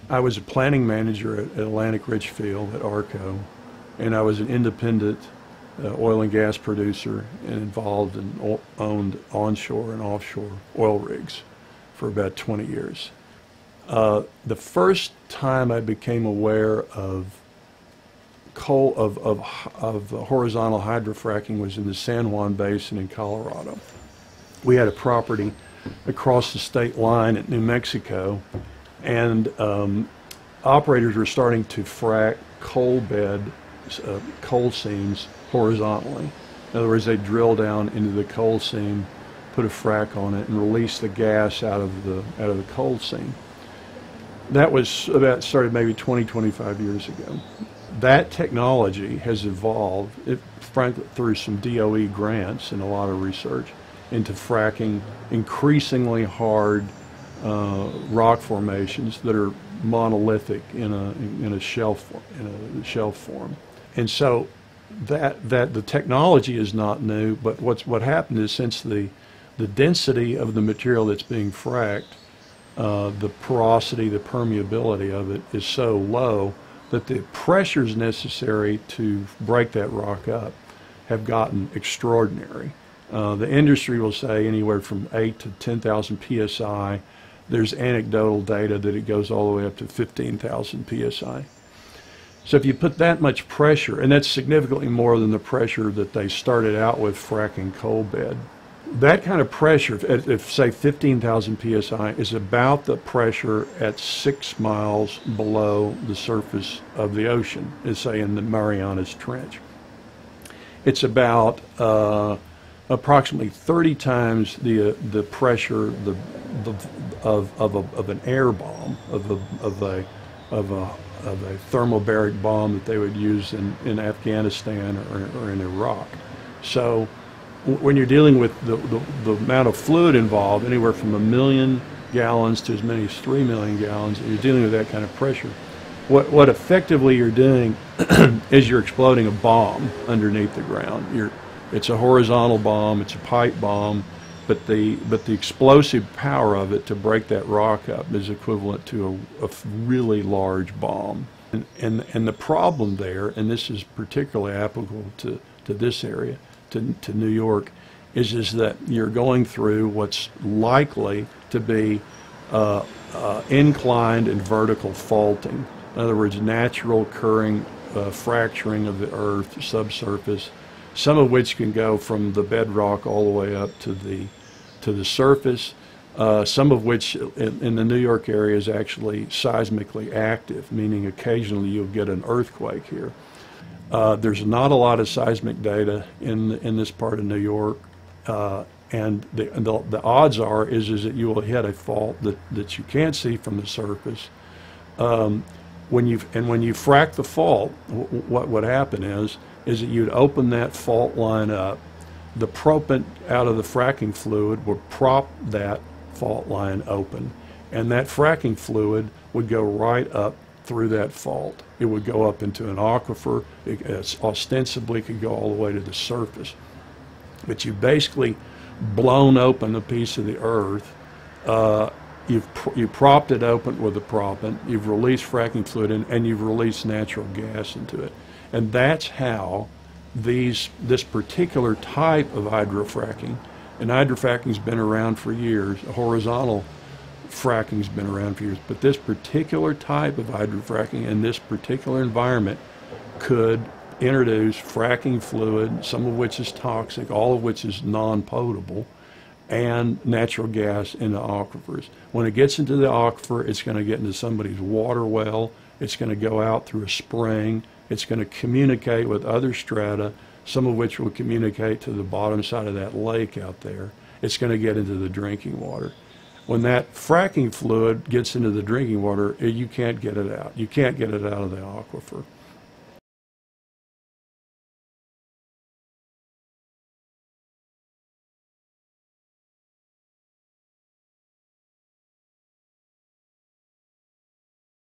I was a planning manager at Atlantic Richfield at ARCO, and I was an independent oil and gas producer and involved in owned onshore and offshore oil rigs for about 20 years. The first time I became aware of horizontal hydrofracking was in the San Juan Basin in Colorado. We had a property across the state line at New Mexico, and operators were starting to frack coal seams horizontally. In other words, they drill down into the coal seam, put a frack on it, and release the gas out of the coal seam. That was started maybe 25 years ago. That technology has evolved, frankly, through some DOE grants and a lot of research, into fracking increasingly hard rock formations that are monolithic in a shelf form. And so that the technology is not new, but what happened is, since the density of the material that's being fracked, the porosity, the permeability of it is so low that the pressures necessary to break that rock up have gotten extraordinary. The industry will say anywhere from 8 to 10,000 psi. There's anecdotal data that it goes all the way up to 15,000 psi. So if you put that much pressure, and that's significantly more than the pressure that they started out with fracking coal bed, that kind of pressure, if say 15,000 psi, is about the pressure at 6 miles below the surface of the ocean, as say in the Marianas Trench. It's about approximately 30 times the pressure of an air bomb, of a thermobaric bomb that they would use in Afghanistan or in Iraq. So when you're dealing with the amount of fluid involved, anywhere from 1 million gallons to as many as 3 million gallons, and you're dealing with that kind of pressure, what effectively you're doing is you're exploding a bomb underneath the ground. It's a horizontal bomb, it's a pipe bomb, but the explosive power of it to break that rock up is equivalent to a really large bomb. And the problem there, and this is particularly applicable to this area, to New York, is that you're going through what's likely to be inclined and vertical faulting. In other words, natural occurring fracturing of the earth subsurface, some of which can go from the bedrock all the way up to the surface, some of which in the New York area is actually seismically active, meaning occasionally you'll get an earthquake here. There's not a lot of seismic data in this part of New York, and the odds are is that you will hit a fault that you can't see from the surface. When you frack the fault, what would happen is that you'd open that fault line up. The propant out of the fracking fluid would prop that fault line open, and that fracking fluid would go right up through that fault. It would go up into an aquifer. It ostensibly could go all the way to the surface. But you've basically blown open a piece of the earth. You've propped it open with a proppant. You've released fracking fluid and you've released natural gas into it. And that's how this particular type of hydrofracking, and hydrofracking's been around for years, horizontal fracking's been around for years, but this particular type of hydrofracking in this particular environment could introduce fracking fluid, some of which is toxic, all of which is non-potable, and natural gas into aquifers. When it gets into the aquifer, it's going to get into somebody's water well, it's going to go out through a spring, it's going to communicate with other strata, some of which will communicate to the bottom side of that lake out there. It's going to get into the drinking water. When that fracking fluid gets into the drinking water, you can't get it out. You can't get it out of the aquifer.